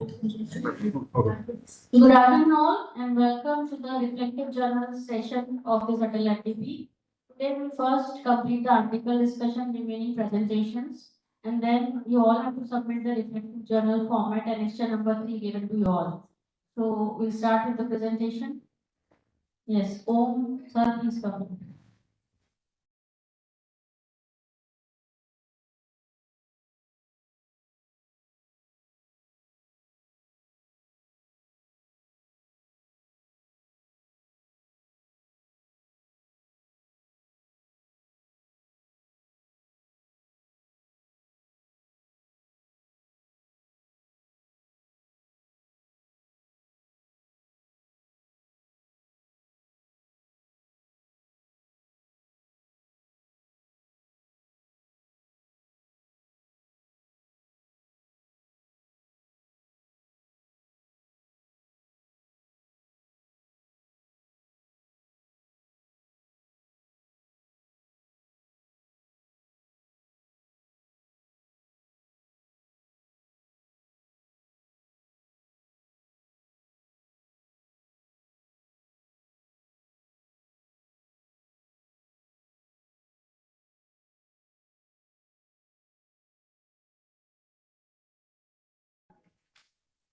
Good afternoon all and welcome to the reflective journal session of this ATAL activity. Today we first complete the article discussion remaining presentations and then you all have to submit the reflective journal format and lecture number 3 given to you all. So we'll start with the presentation. Yes, Om, sir, please come.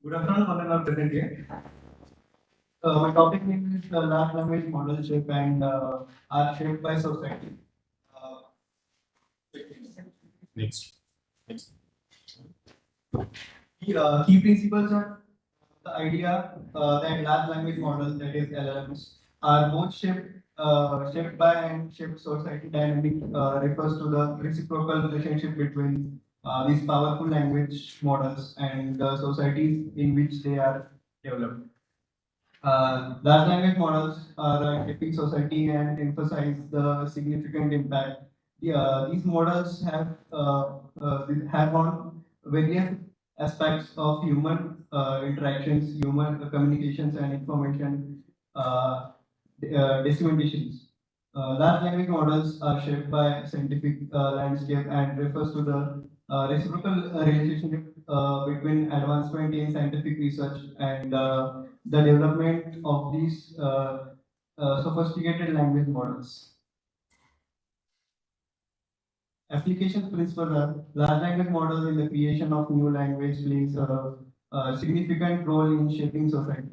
Good afternoon, honorable present here. My topic is large language model shape and are shaped by society. Uh, Next. Next. Key principles are the idea that large language models, that is LLMs, are both shaped by and shaped society dynamic refers to the reciprocal relationship between these powerful language models and the societies in which they are developed. Large language models are shaping society and emphasize the significant impact. These models have on various aspects of human interactions, human communications, and information disseminations. Large language models are shaped by scientific landscape and refers to the reciprocal relationship between advancement in scientific research and the development of these sophisticated language models. Application principles are large language models in the creation of new language plays a significant role in shaping society.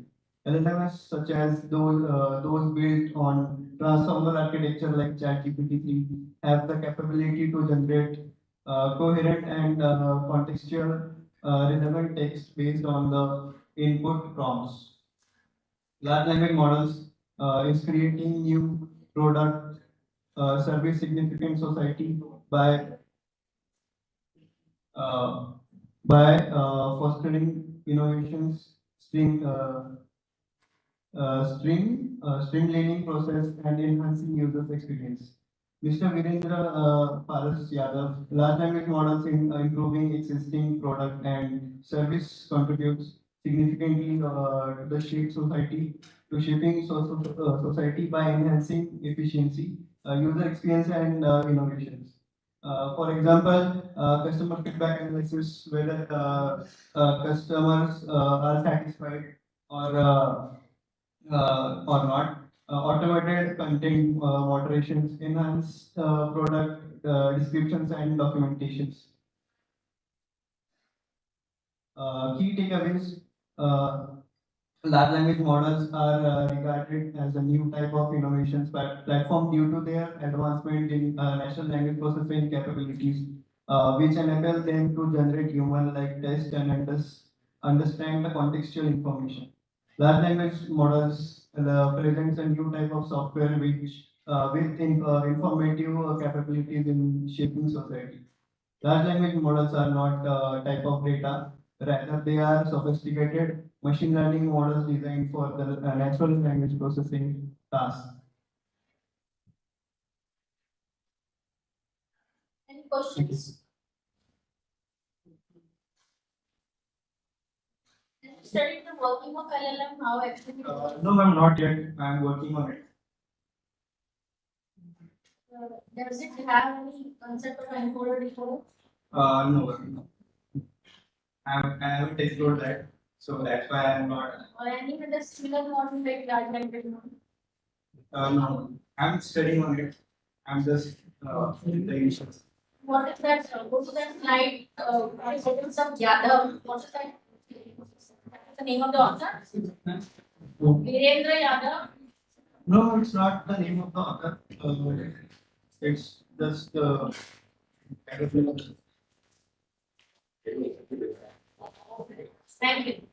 LLMs such as those built on transformer architecture like ChatGPT-3 have the capability to generate coherent and contextual relevant text based on the input prompts. Large language models is creating new product service significant society by uh, fostering innovations, streamlining process and enhancing users experience. Mr. Virendra Paras Yadav, large language models in improving existing product and service contributes significantly to the shape society to shaping society by enhancing efficiency, user experience, and innovations. For example, customer feedback analysis, whether customers are satisfied or not. Automated content moderations, enhanced product descriptions and documentations. Key takeaways. Uh, Large language models are regarded as a new type of innovations platform due to their advancement in natural language processing capabilities, which enable them to generate human-like text and understand the contextual information. Large language models presents a new type of software which with informative capabilities in shaping society. Large language models are not a type of data, rather they are sophisticated machine learning models designed for the natural language processing tasks. Any questions? Studied the working of LLM, how actually No, ma'am, not yet. I am working on it. does it have any concept of encoder decoder? No, I haven't explored that. So that's why I'm not. Or any other similar model like large language model? No, I'm studying on it. I'm just in the initial. What is that? Go to that slide. Some Yadav. What is that? That's the name of the author. Virendra Yadav. No, it's not the name of the author. It's just kind of Thank you.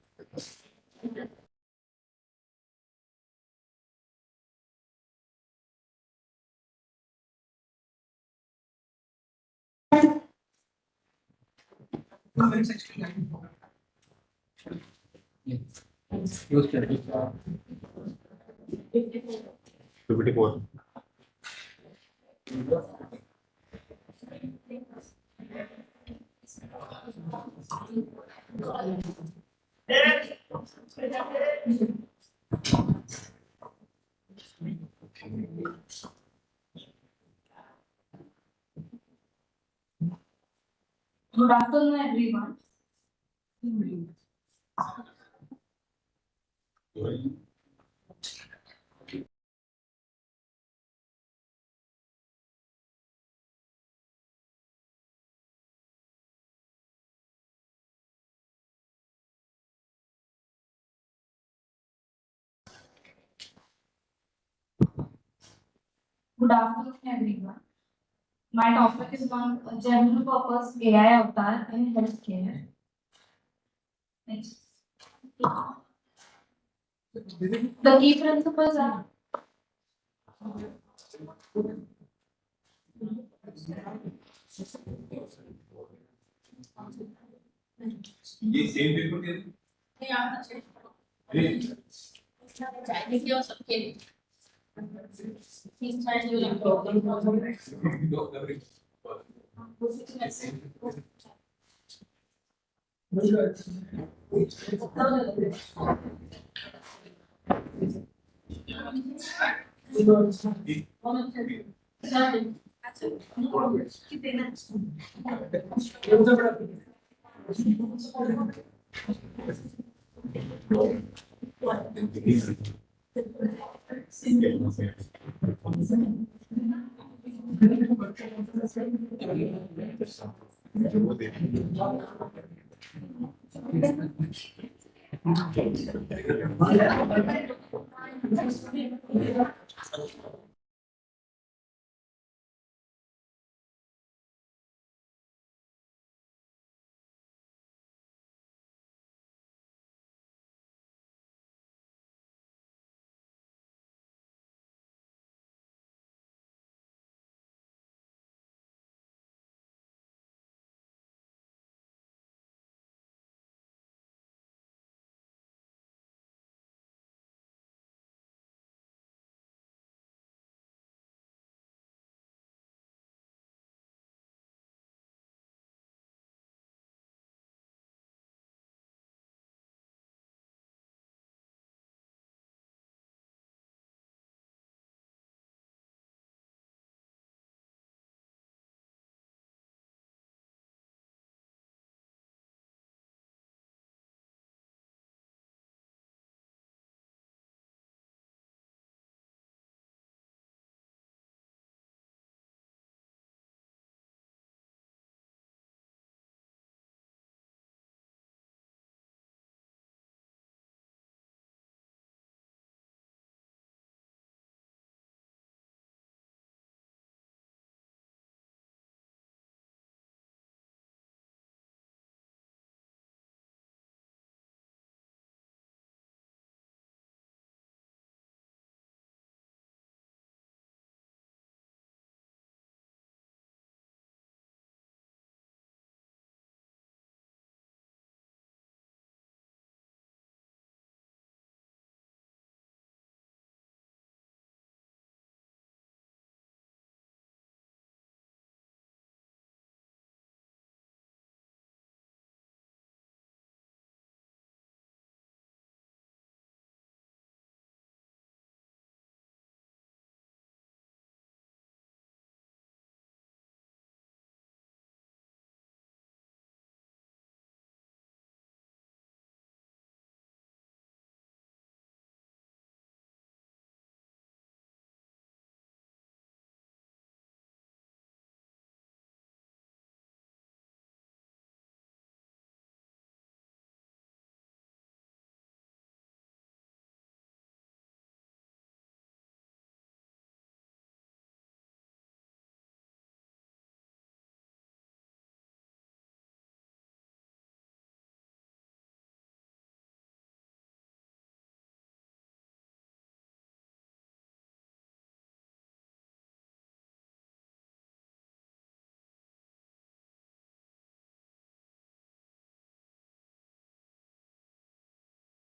Good afternoon, everyone. Good afternoon, everyone. My topic is on general purpose AI avatar in healthcare. Next. The key principles are ये same paper के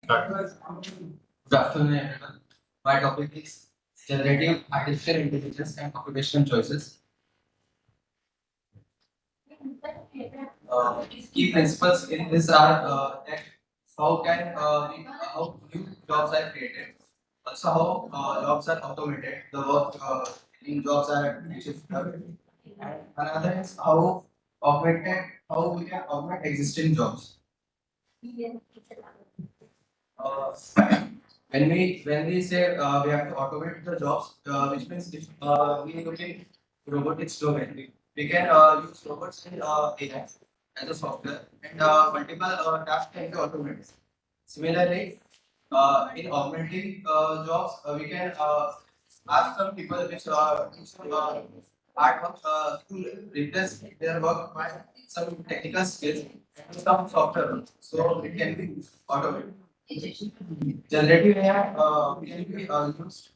Good afternoon, everyone. My topic is generative artificial intelligence and occupational choices. Key principles in this are that how new jobs are created, also how jobs are automated, the work in jobs are shifted, and another is how we can augment existing jobs. Uh, when we say we have to automate the jobs, which means if we look in robotics domain, we can use robots in AI as a software and multiple tasks can be automated. Similarly, in augmenting jobs, we can ask some people which do some hard work to replace their work by some technical skills and some software work. So it can be automated. Generative AI can be used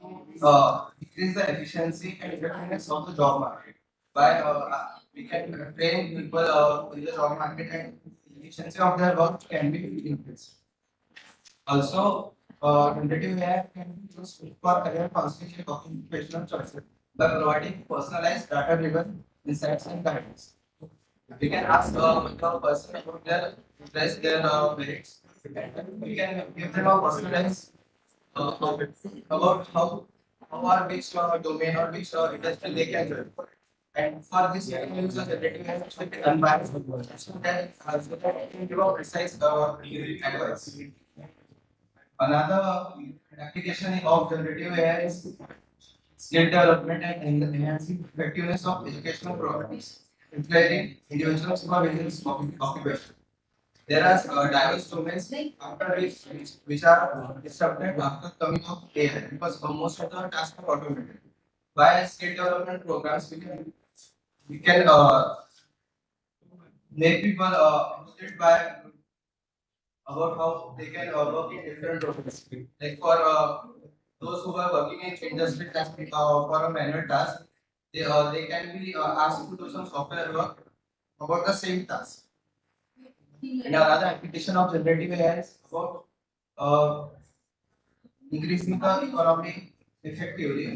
to increase the efficiency and effectiveness of the job market. By we can train people in the job market and efficiency of their work can be increased. Also, generative AI can be used for career counseling and occupational choices by providing personalized data-driven insights and guidance. We can ask the person about their interest, their merits, and we can give them a personalized about how are which domain or which industry they can join. And for this, we can use the generative AI which will be unbiased, so that it can give a precise advice. Another application of generative AI is skill development and enhancing effectiveness of educational programs, including individuals for various occupation. There are diverse domains after which are disrupted after coming of AI because most of the tasks are automated. By skill development programs, we can make people educated by about how they can work in different roles. Like for those who are working in industry task for a manual task, they can be asked to do some software work about the same task. And another application of generative AI is about uh, increasing the economy effectively,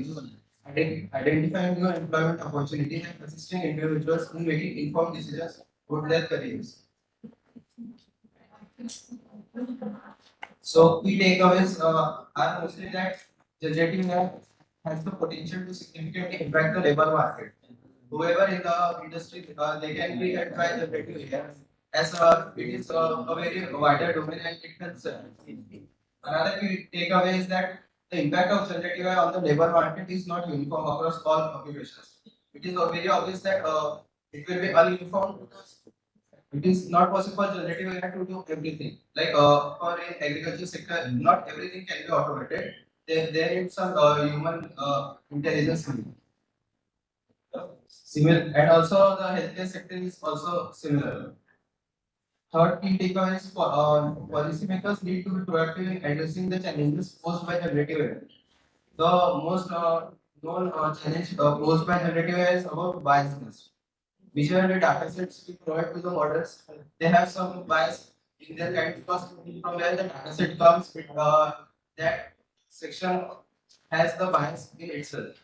identifying new employment opportunities and assisting individuals in making informed decisions about their careers. So key takeaways are mostly that generative AI has the potential to significantly impact the labor market. Whoever in the industry, they can be at by generative AI as it is a very wider domain and it has another key takeaway is that the impact of generative AI on the labor market is not uniform across all occupations. It is very obvious that it will be uniform because it is not possible generative AI to do everything. Like for in agriculture sector, not everything can be automated. There is some human intelligence in it. Similar, and also the healthcare sector is also similar. Third key takeaway is policymakers need to be proactive in addressing the challenges posed by generative AI. The most known challenge posed by generative AI is about biasness. Whichever the data sets we provide to the models, they have some bias in their kind because from where the data set comes, that section has the bias in itself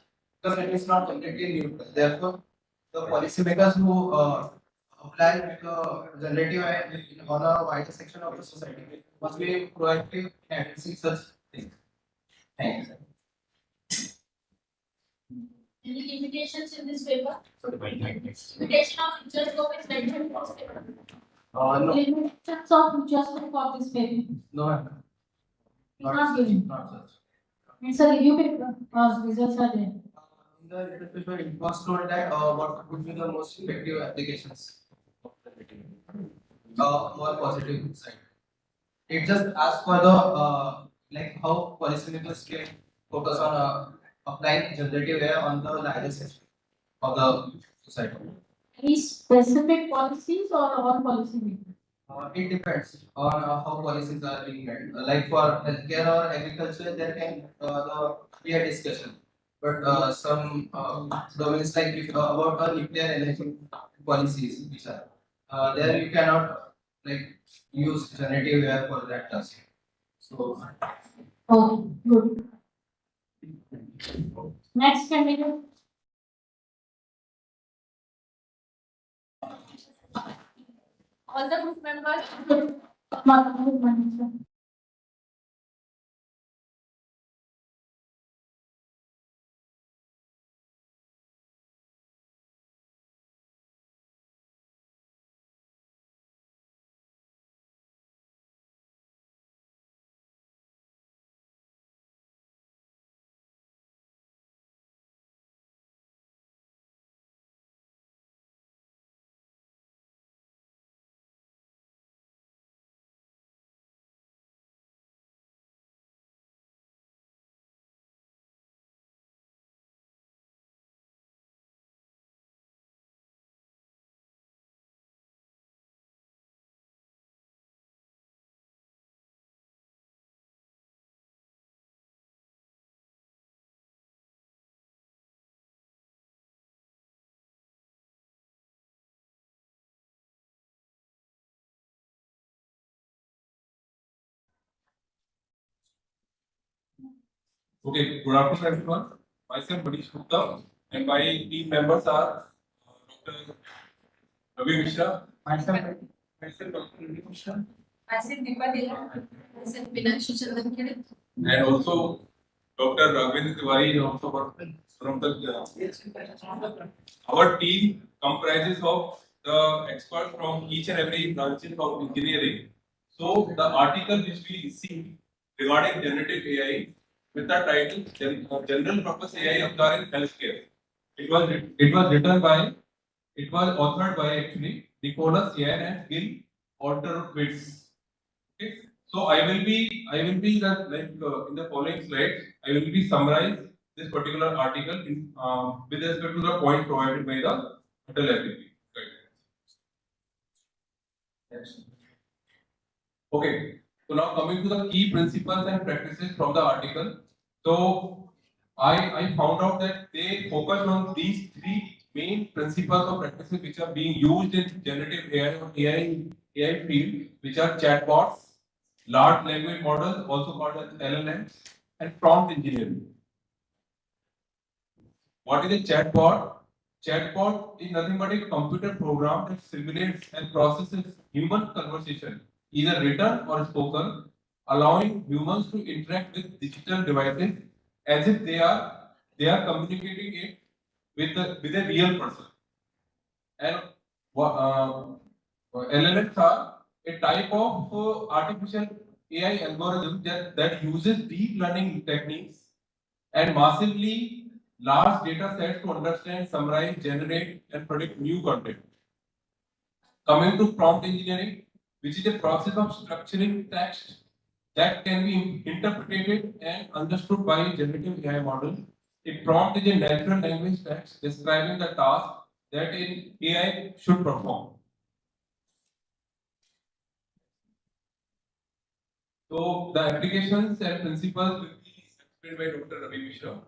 because it is not completely neutral. Therefore, the policymakers who apply generative AI on a wider section of the society must be proactive in addressing such things. Thank you. Any limitations in this paper? Limitation of future scope is mentioned in this paper. No. Limitations of future scope of this paper. No, Not given. not such. It's a review paper. Results are there. In the little paper, it was told that what would be the most effective applications of the rating. More positive side. It just asks for the like how policymakers can focus on applying generative AI on the larger section of the society. Any specific policies or all policy makers? It depends on how policies are being made. Like for healthcare or agriculture, there can be a discussion. But some domains like if, about nuclear energy policies, which are there you cannot like use generative AI for that task. So Okay, good. Next candidate. All the group members. Okay, good afternoon everyone. Myself Manish Gupta and my team members are Dr. Ravi Mishra, myself Dr. Ravi Mishra, and also Dr. Raghvendra Tiwari is also one of the our team comprises of the experts from each and every branches of engineering. So the article which we see regarding generative AI with the title General Purpose AI Avatar in Healthcare. It was authored by actually Nicholas Yan and Gil Alterwitz. Okay. So I will be the in the following slides I will be summarize this particular article in with respect to the point provided by the ATAL FDP. Right. Next. Okay. So now coming to the key principles and practices from the article. So I found out that they focus on these three main principles or practices which are being used in generative AI or AI field, which are chatbots, large language models, also called as LLMs, and prompt engineering. What is a chatbot? Chatbot is nothing but a computer program that simulates and processes human conversation, either written or spoken, allowing humans to interact with digital devices as if they are communicating it with a real person. And LLMs are a type of artificial AI algorithm that uses deep learning techniques and massively large data sets to understand, summarize, generate, and predict new content. Coming to prompt engineering, which is a process of structuring text that can be interpreted and understood by a generative AI model. A prompt is a natural language text describing the task that an AI should perform. So the applications and principles will be explained by Dr. Ravi Mishra.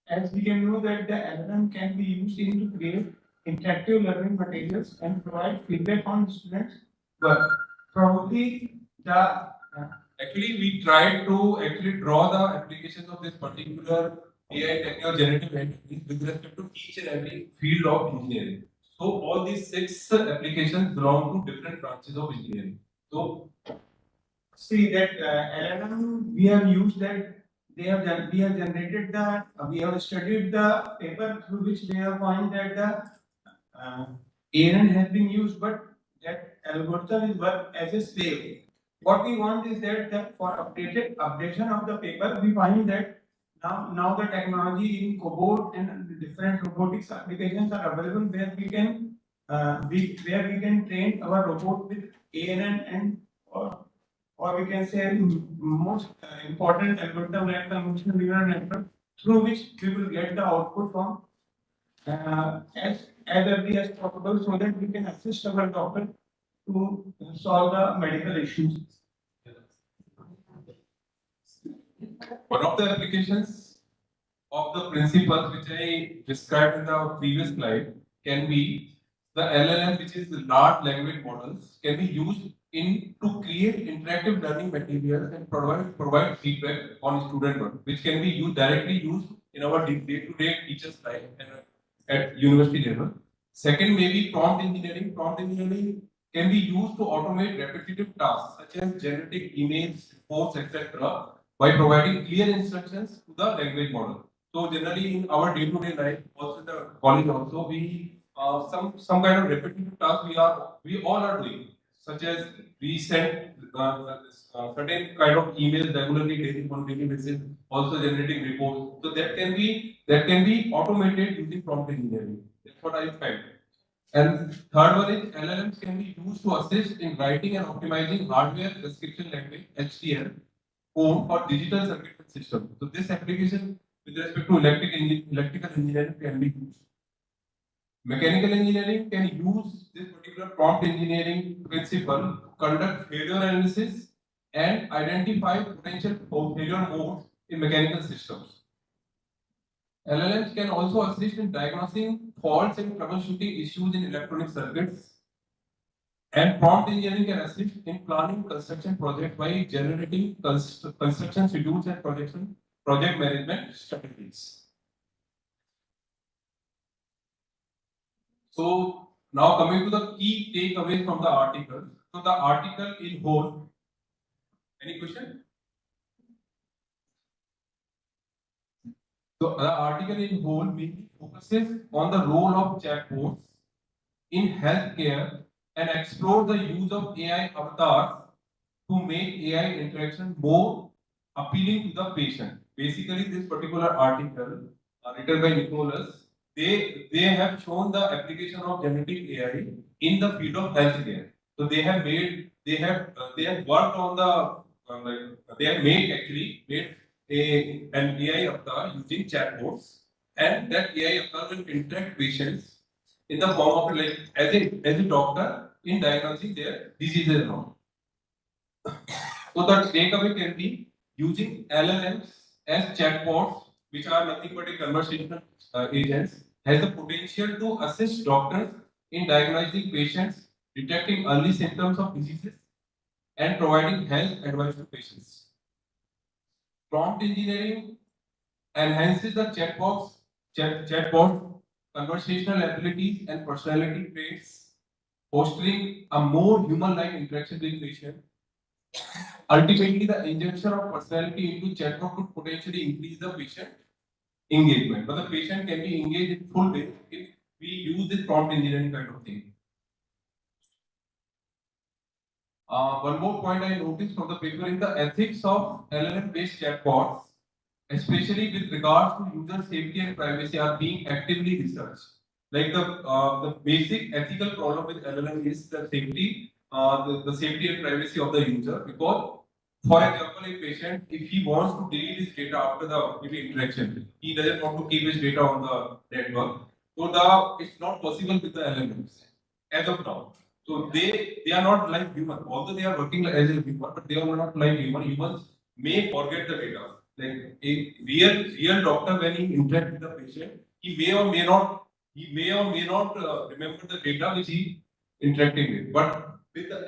As we can know that the LLM can be used to create interactive learning materials and provide feedback on students' work. Probably the Actually, we tried to actually draw the applications of this particular AI technique or generative AI technique with respect to each and every field of engineering. So all these six applications belong to different branches of engineering. So see that LLM we have used that we have generated we have studied the paper through which we have found that the ANN has been used, but that algorithm is work as a slave. What we want is that for updation of the paper, we find that now the technology in cobot and the different robotics applications are available where where we can train our robot with ANN and or we can say most important algorithm like convolutional neural network through which we will get the output from as early as possible so that we can assist our doctor to solve the medical issues. one of the applications of the principles which I described in the previous slide can be the LLM, which is the large language models, can be used in to create interactive learning materials and provide feedback on student work, which can be directly used in our day-to-day teachers' life and at university level. Second, maybe prompt engineering. Prompt engineering can be used to automate repetitive tasks such as generating emails, reports, etc. by providing clear instructions to the language model. So generally in our day-to-day life, also in the college also, we some kind of repetitive task we all are doing, such as we send certain kind of emails regularly daily on daily basis, also generating reports. So that can be automated using prompt engineering. That's what I find. And third one is LLMs can be used to assist in writing and optimizing hardware description language (HDL) code for digital circuit system. So this application with respect to electrical engineering can be used. Mechanical engineering can use this particular prompt engineering principle to conduct failure analysis and identify potential failure modes in mechanical systems. LLMs can also assist in diagnosing faults and troubleshooting issues in electronic circuits. And prompt engineering can assist in planning construction projects by generating construction schedules and project management strategies. So now coming to the key takeaways from the article. So the article in whole. Any question? So the article in whole mainly focuses on the role of chatbots in healthcare and explore the use of AI avatars to make AI interaction more appealing to the patient. Basically, this particular article written by Nicholas, they have shown the application of generative AI in the field of healthcare. So they have worked on the they have made an AI avatar using chatbots, and that AI avatar will interact patients in the form of like as a doctor in diagnosing their diseases now. So the takeaway can be using LLMs as chatbots, which are nothing but a conversational agents, has the potential to assist doctors in diagnosing patients, detecting early symptoms of diseases, and providing health advice to patients. Prompt engineering enhances the chatbot conversational abilities and personality traits, fostering a more human-like interaction with patients. Ultimately, the injection of personality into chatbot could potentially increase the patient engagement, but the patient can be engaged in full way if we use this prompt engineering kind of thing. One more point I noticed from the paper is the ethics of LLM-based chatbots, especially with regards to user safety and privacy, are being actively researched. Like the basic ethical problem with LLM is the safety, the safety and privacy of the user. Because, for example, a patient, if he wants to delete his data after the maybe interaction, he doesn't want to keep his data on the network. So it's not possible with the LLMs as of now. So they are not like human, although they are working as a human, but they are not like human. Humans may forget the data. Like a real doctor, when he interacts with the patient, he may or may not remember the data which he interacting with. But with the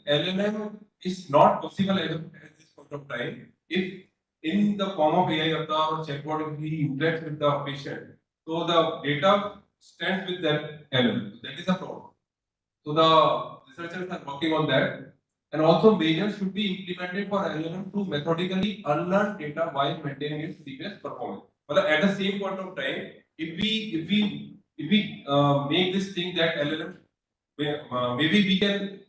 LLM is not possible at this point of time. If in the form of AI avatar or chatbot, if he interacts with the patient, so the data stands with that LLM. That is a problem. So the researchers are working on that. And also measures should be implemented for LLM to methodically unlearn data while maintaining its previous performance. But at the same point of time, if we make this thing that LLM maybe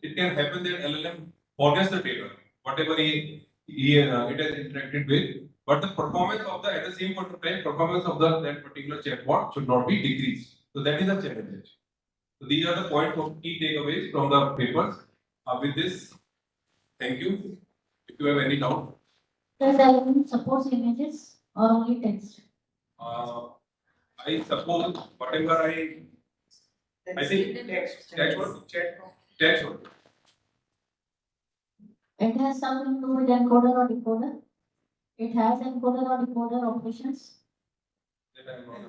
it can happen that LLM forgets the data whatever it has interacted with, but the performance of the at the same point of time performance of that particular chatbot should not be decreased. So that is a challenge. So these are the points of key takeaways from the papers. With this, thank you. If you have any doubt, Does LLM supports images or only text? I suppose whatever I think text would. It has something to do with encoder or decoder. It has encoder or decoder operations.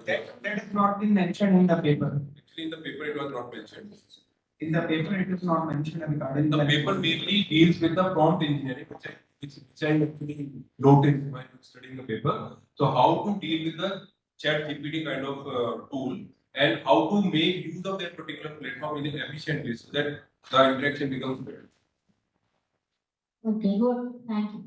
That has not been mentioned in the paper. Actually, in the paper it was not mentioned. In the paper, it is not mentioned regarding The paper mainly deals with the prompt engineering, which I actually noticed while studying the paper. So how to deal with the chat GPT kind of tool and how to make use of that particular platform in an efficient way so that the interaction becomes better. Okay, good. Thank you.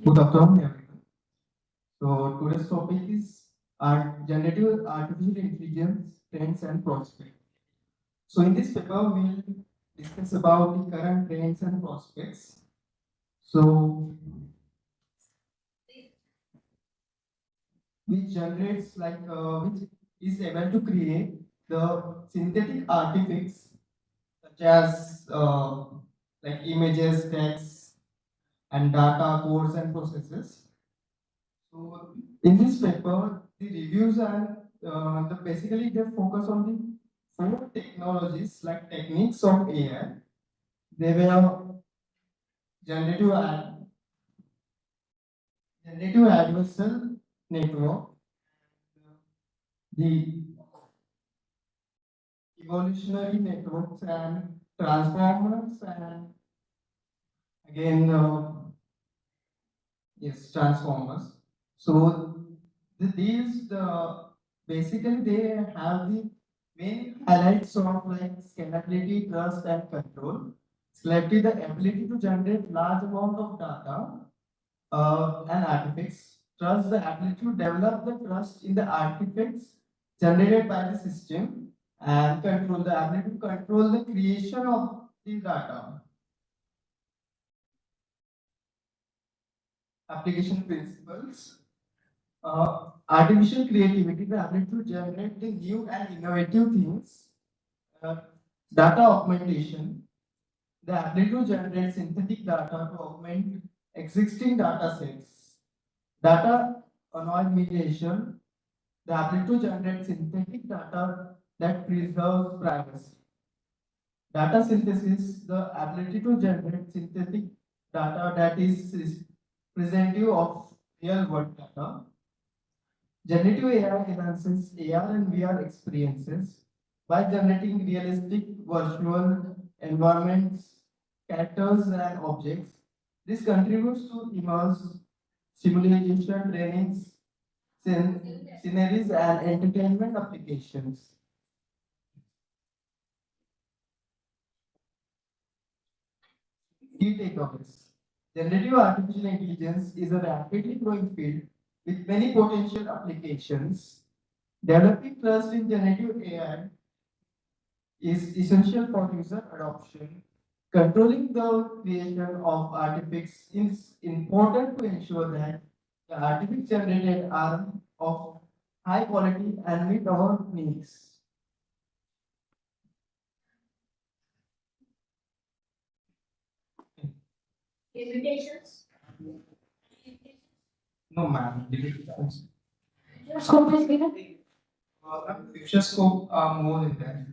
Good afternoon, everyone. So today's topic is generative artificial intelligence trends and prospects. So in this paper, we'll discuss about the current trends and prospects. So which generates which is able to create the synthetic artifacts such as like images, text, and data, codes, and processes. So in this paper, the reviews and basically they focus on the four technologies like techniques of AI. They were generative ad, generative adversarial network, the evolutionary networks and transformers, and again yes, transformers. So these basically they have the main highlights of like scalability, trust, and control. Scalability, the ability to generate large amount of data and artifacts. Trust, the ability to develop the trust in the artifacts generated by the system, and control, the ability to control the creation of the data. Application principles. Artificial creativity, the ability to generate the new and innovative things. Uh, Data augmentation, the ability to generate synthetic data to augment existing data sets. Data anonymization, the ability to generate synthetic data that preserves privacy. Data synthesis, the ability to generate synthetic data that is representative of real world data. Generative AI enhances AR and VR experiences by generating realistic virtual environments, characters, and objects. This contributes to immersive simulation trainings, sceneries, and entertainment applications. Key takeaways. Generative artificial intelligence is a rapidly growing field with many potential applications. Developing trust in generative AI is essential for user adoption. Controlling the creation of artifacts is important to ensure that the artifacts generated are of high quality and meet our needs. Limitations. No, ma'am. Scope is given. Future scope are more than that.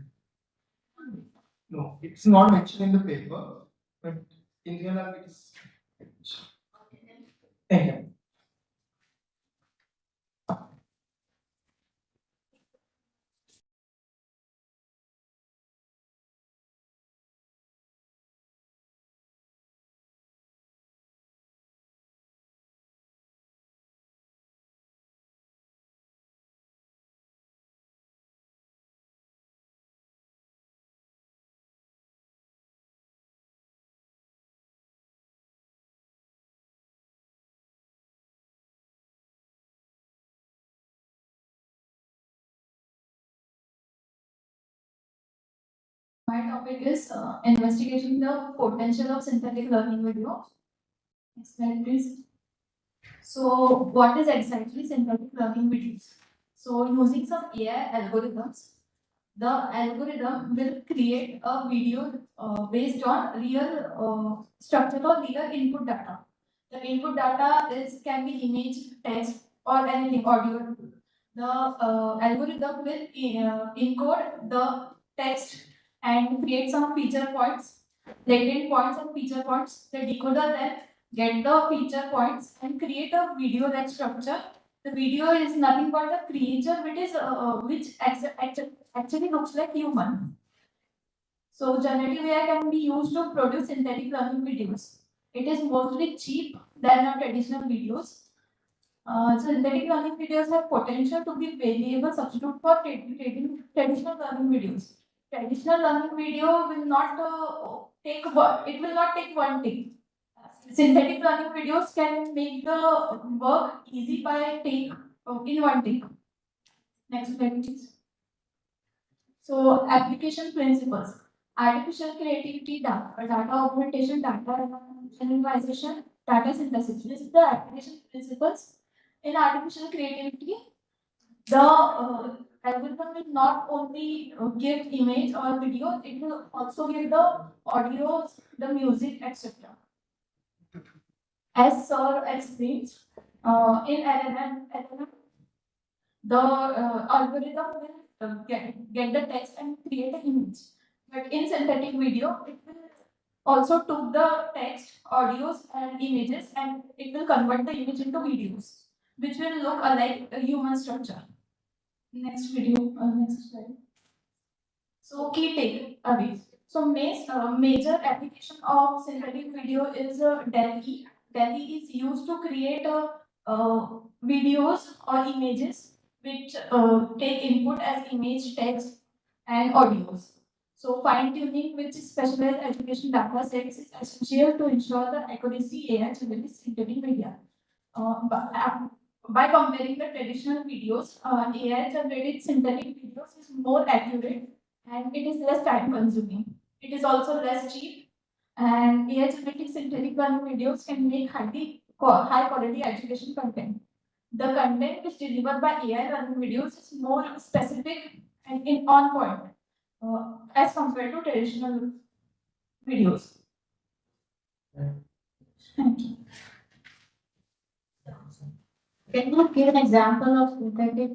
No, it's not mentioned in the paper, but in real life it is. Thank you. My topic is investigating the potential of synthetic learning video. Next slide, please. So, what is exactly synthetic learning videos? So, using some AI algorithms, the algorithm will create a video based on real structure or real input data. The input data is can be image, text, or anything audio. The algorithm will encode the text and create some feature points, latent points and feature points. The decoder then get the feature points and create a video like structure. The video is nothing but a creature which actually looks like human. So generative AI can be used to produce synthetic learning videos. It is mostly cheap than our traditional videos. Synthetic learning videos have potential to be valuable substitute for traditional learning videos. Traditional learning video will not it will not take one take. Synthetic learning videos can make the work easy by take in one take. Next slide, please. So application principles. Artificial creativity, data augmentation, data analyzation, data synthesis. This is the application principles. In artificial creativity, the algorithm will not only give image or video, it will also give the audio, the music, etc. As Sir explained, in LLM, the algorithm will get the text and create an image. But in synthetic video, it will also took the text, audios, and images, and it will convert the image into videos, which will look alike a human structure. Next video, next slide. So key takeaways. So major application of synthetic video is DALL-E. DALL-E is used to create videos or images which take input as image, text, and audios. So fine tuning with specialized education data sets is essential to ensure the accuracy AI generates synthetic media. By comparing the traditional videos, AI generated synthetic videos is more accurate and it is less time consuming. It is also less cheap, and AI generated synthetic learning videos can make high quality education content. The content which delivered by AI learning videos is more specific and in on point as compared to traditional videos. Thank you. Can you give an example of synthetic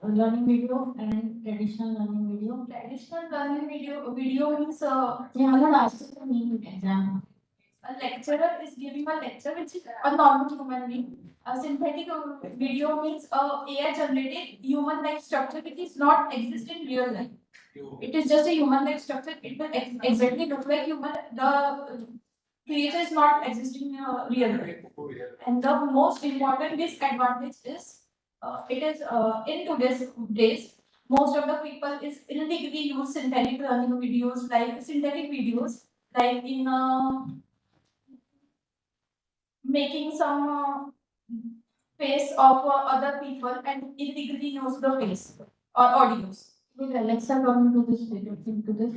learning video and traditional learning video? Traditional learning video means Yeah, I'm not asking for me example. a lecturer is giving a lecture which is a normal human being. A synthetic video means a AI generated human like structure which is not exist in real life. It is just a human like structure. It will exactly look like human. The creature is not existing in real life. And the most important disadvantage is it is in today's days most of the people is illegally use synthetic learning videos like synthetic videos like in making some face of other people and illegally use the face or audios. Will Alexa come into this video, into this?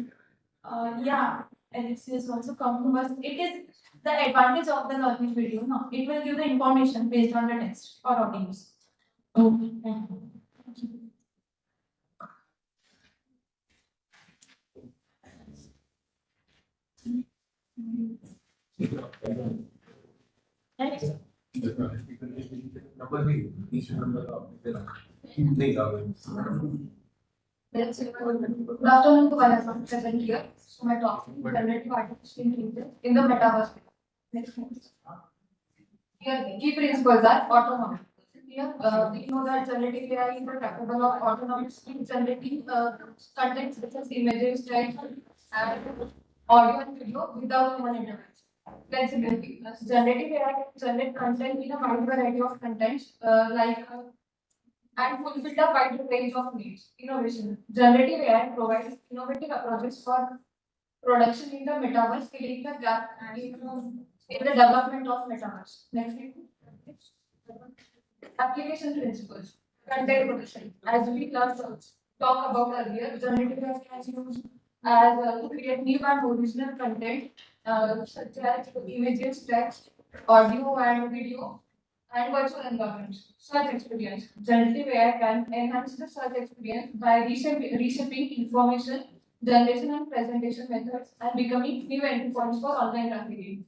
Yeah, Alexa is also come to us. It is the advantage of the learning video. No, it will give the information based on the text or audios. Okay, thank you. Next. Let's say, good afternoon to all of us present here. So my talk is generative artificial intelligence in the metaverse. Next slide. Here, key principles are autonomy. Here, we know that generative AI is capable of autonomously generating content such as images, text, and audio and video without human intervention. Flexibility. Generative AI can generate content in a wide variety of contents, and fulfill a wide range of needs. Innovation. Generative AI provides innovative approaches for production in the metaverse, filling the gap in the development of metaverse. Next slide. Application principles. Content production. As we last talk about earlier, generative AI can be used as to create new and original content, such as images, text, audio and video, and virtual environments. Search experience. Generative AI can enhance the search experience by reshaping information generation and presentation methods and becoming new entry points for online trafficking.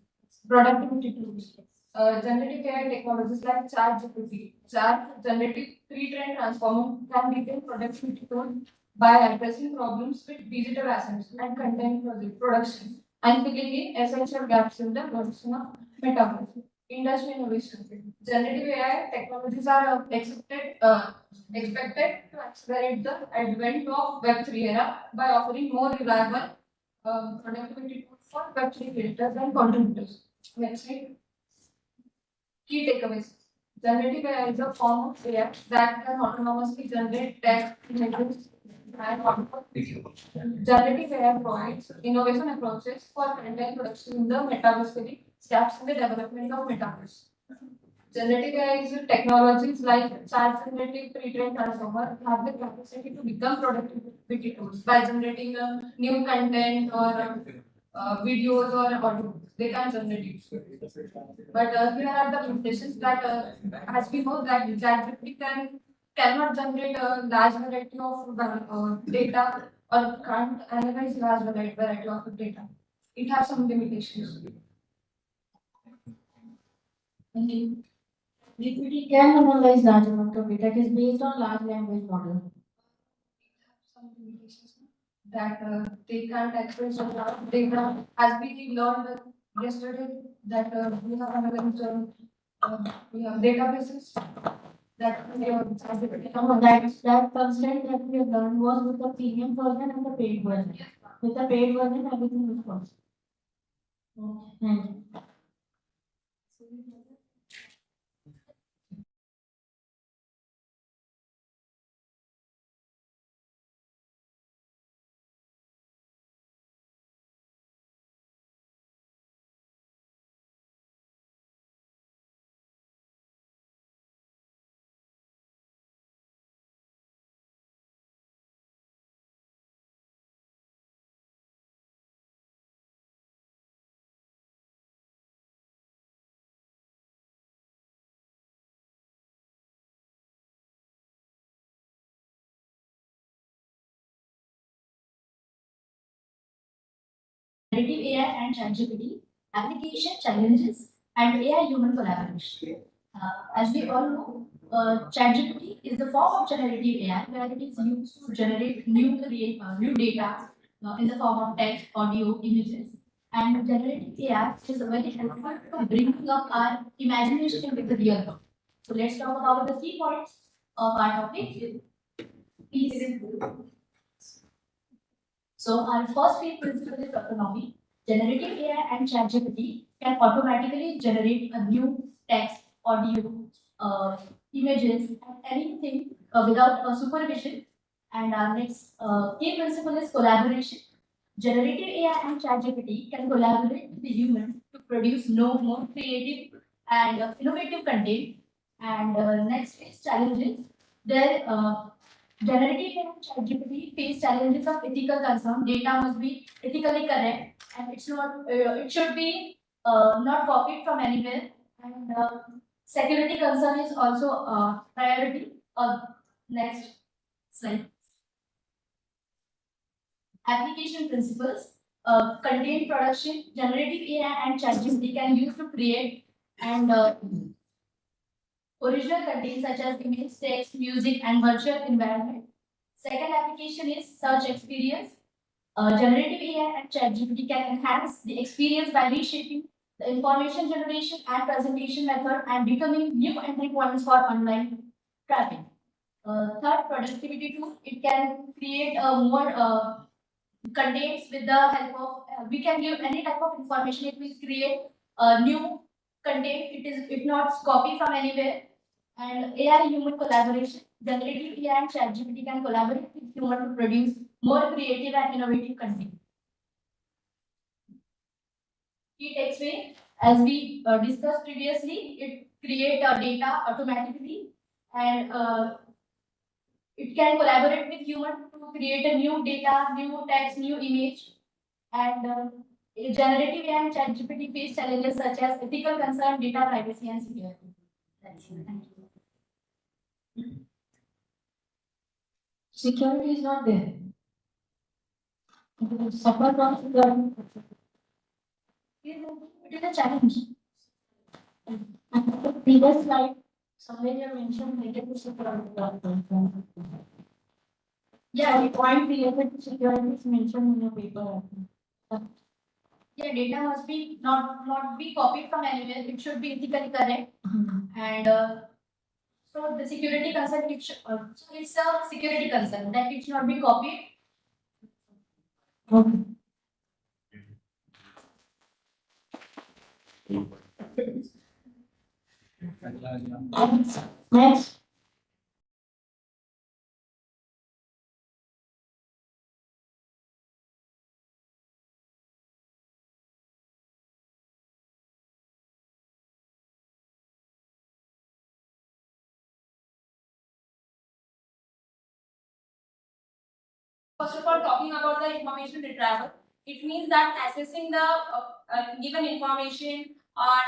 Productivity tools. Generative AI technologies like ChatGPT, Chat Generative Pre-trained Transformer can become productivity tools by addressing problems with digital assets and content production and filling in essential gaps in the production of metaverse. Industry innovation. Generative AI technologies are expected to accelerate the advent of Web3 era by offering more reliable productivity tools for Web3 creators and contributors. Next slide. Key takeaways. Generative AI is a form of AI that can autonomously generate text, images, and audio. Generative AI provides innovation approaches for content production in the metaverse, steps in the development of metaverse. Generative AI technologies like chat generative pre-trained transformer have the capacity to become productivity tools by generating new content or videos or audio. They can generate it. But here are the limitations that, as we know, that ChatGPT cannot generate a large variety of data or can't analyze large variety of data. It has some limitations. Thank you. GPT can analyze large amount of data. It is based on large language model. Some limitations that they can't access a lot of data. As we learned yesterday, that we have analyzed, we have databases that we have That constraint that we have learned was with the premium version and the paid version. With the paid version, everything is cost. Thank you. Generative AI and ChatGPT, application challenges, and AI-human collaboration. As we all know, ChatGPT is the form of generative AI where it is used to generate new data in the form of text, audio, images. And generative AI is very helpful to bring up our imagination into the real world. So let's talk about the key points of our topic. Please. So our first key principle is autonomy. Generative AI and ChatGPT can automatically generate a new text, audio, images, and anything without supervision. And our next key principle is collaboration. Generative AI and ChatGPT can collaborate with the human to produce more creative and innovative content. And next is challenges. There Generative AI and ChatGPT face challenges of ethical concern. Data must be ethically correct, and it's not. It should be not copied from anywhere. And security concern is also a priority. Next slide. Application principles. Content production. Generative AI and ChatGPT can use to create and original content such as image, text, music, and virtual environment. Second application is search experience. Generative AI and ChatGPT can enhance the experience by reshaping the information generation and presentation method and becoming new entry points for online traffic. Third, productivity tool. It can create more contents with the help of, we can give any type of information. It will create new content. It not copy from anywhere. And AI human collaboration. Generative AI and ChatGPT can collaborate with human to produce more creative and innovative content. Key takeaway, as we discussed previously, it create data automatically, and it can collaborate with human to create a new data, new text, new image, and generative AI and ChatGPT face challenges such as ethical concern, data privacy, and security. That's it. Thank you. Security is not there. Suffer from security. It is a challenge. And the previous slide, somewhere you mentioned negative security. Yeah, The point related to security is mentioned in your paper. yeah, data must be not be copied from anywhere. It should be ethically correct, and so the security concern. So it's a security concern that it should not be copied. Okay. Next. First of all, talking about the information retrieval, it means that assessing the given information or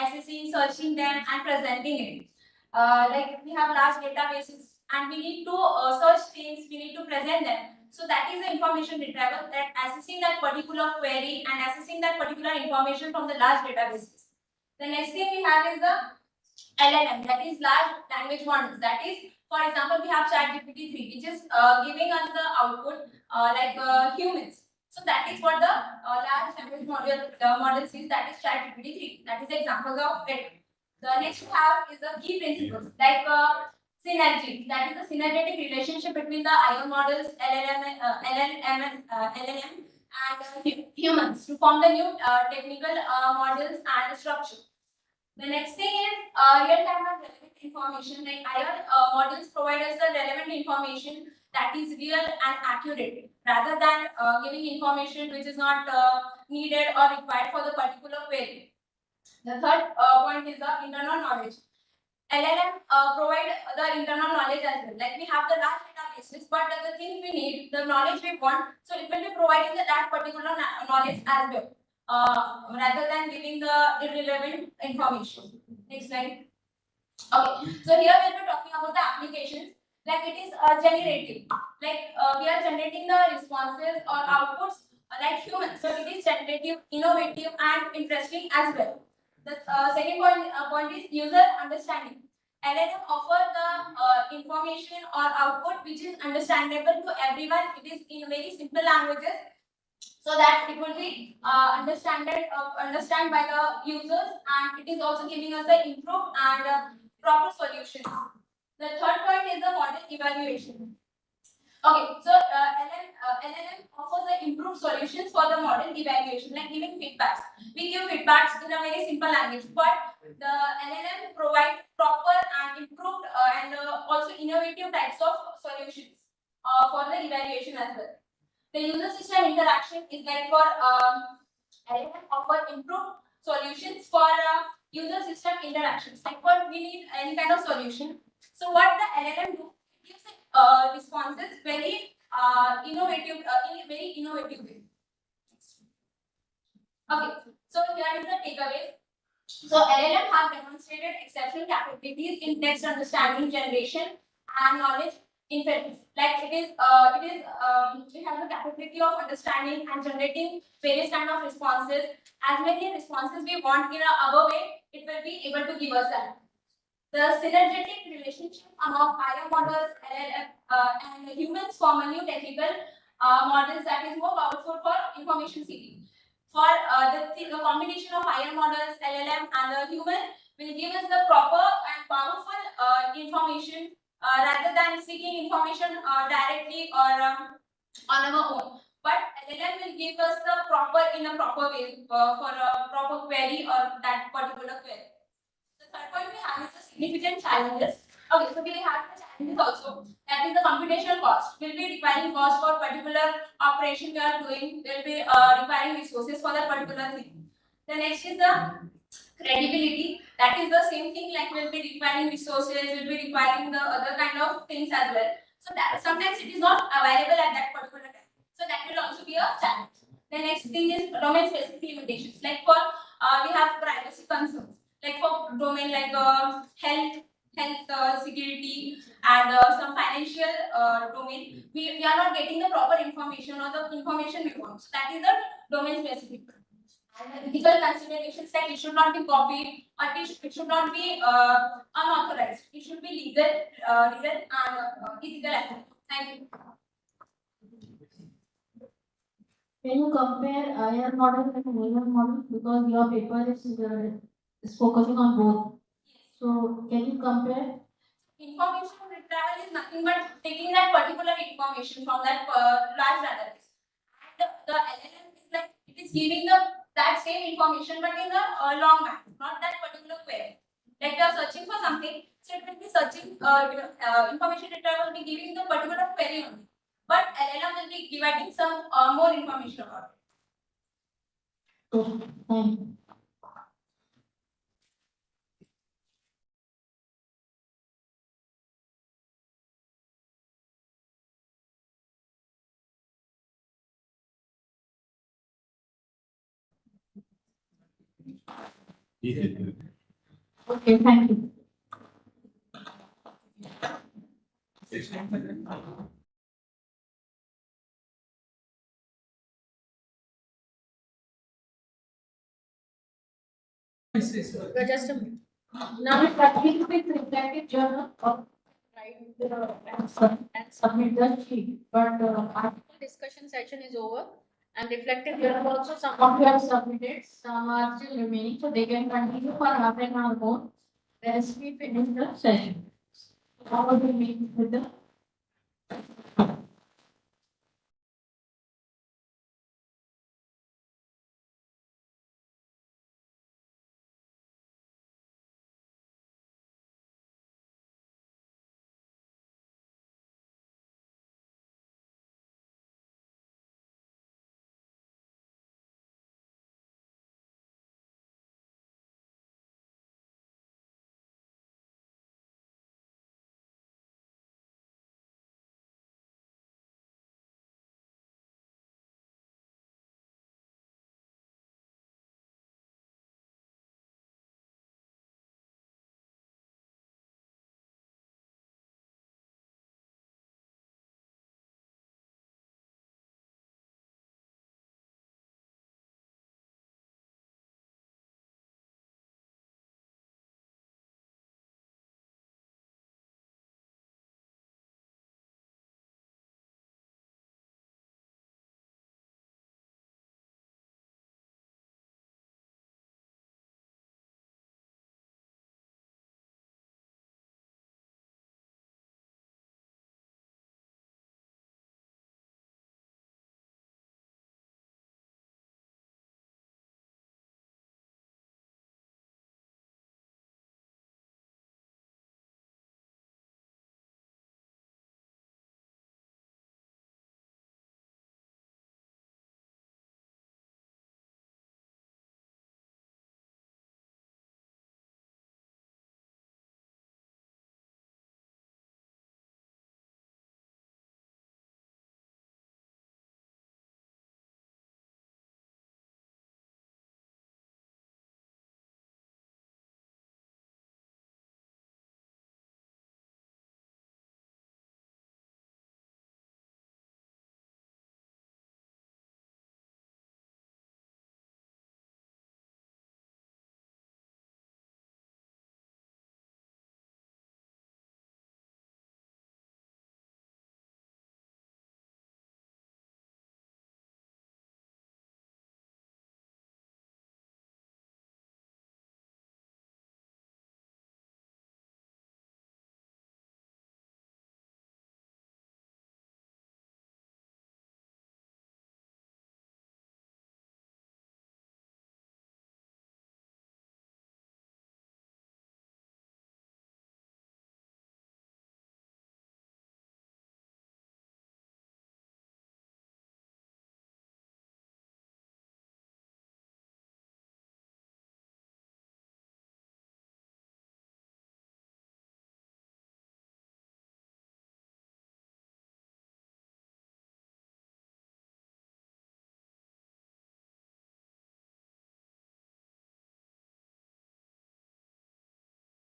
assessing, searching them, and presenting it. Like we have large databases, and we need to search things, we need to present them. So that is the information retrieval, that assessing that particular query and assessing that particular information from the large databases. The next thing we have is the LLM, that is large language models. That is, for example, we have ChatGPT 3, which is giving us the output like humans. So that is what the large language model is. That is ChatGPT 3. That is the example of it. The next we have is the key principles like synergy. That is the synergetic relationship between the IO models, LLM, and humans to form the new technical models and structure. The next thing is real-time and relevant information. Like IR models provide us the relevant information that is real and accurate, rather than giving information which is not needed or required for the particular query. The third point is the internal knowledge. LLM provide the internal knowledge as well. Like we have the large databases, but the thing we need, the knowledge we want, so it will be providing that particular knowledge as well, rather than giving the irrelevant information. Next slide. Okay, so here we'll be talking about the applications. Like it is generative. Like we are generating the responses or outputs like humans. So it is generative, innovative, and interesting as well. The second point is user understanding. LLM offer the information or output which is understandable to everyone. It is in very simple languages, so that it will be understand by the users, and it is also giving us the improved and proper solutions. The third point is the model evaluation. Okay, so LLM offers the improved solutions for the model evaluation, like giving feedbacks. We give feedbacks in a very simple language, but the LLM provide proper and improved and also innovative types of solutions for the evaluation as well. The user system interaction is like for LLM offer improved solutions for user system interactions. Like what we need any kind of solution. So what the LLM do? It gives responses very innovative, in a very innovative way. Okay, so here is the takeaway. So LLM have demonstrated exceptional capabilities in text understanding generation and knowledge inference. Like it has the capability of understanding and generating various kind of responses. As many responses we want in our way, it will be able to give us that. The synergetic relationship among higher models, LLM, and humans form a new technical models that is more powerful for information seeking. For the combination of higher models, LLM, and the human will give us the proper and powerful information rather than seeking information directly or on our own. But LLM will give us the in a proper way for a proper query or that particular query. The third point we have is the significant challenges. Okay, so we have the challenges also. That is the computational cost. We'll be requiring cost for particular operation we are doing. We'll be requiring resources for that particular thing. The next is the credibility. That is the same thing. Like we'll be requiring resources. We'll be requiring the other kind of things as well. So that sometimes it is not available at that particular time. So that will also be a challenge. The next thing is domain specific limitations. Like for we have privacy concerns. Like for domain like health security and some financial domain, we are not getting the proper information or the information we want. So that is the domain specific. And ethical considerations like it should not be copied or it should not be unauthorized. It should be legal and ethical. Thank you. Can you compare IR model and AR model because your paper is focusing on both. So can you compare? Information retrieval is nothing but taking that particular information from that large database. And the LLM is like it is giving that same information but in a long map, not that particular query. Like you are searching for something, so it will be searching information retrieval will be giving the particular query only. But LLM will be giving some more information about it. Okay, thank you. Okay, thank you. Just a minute. Now we continue with reflective journal of and submit the sheet. But article discussion session is over. And reflective journal also some of you have submitted, some are still remaining, so they can continue for half an hour more. The rest we finish the session. How would we meet with the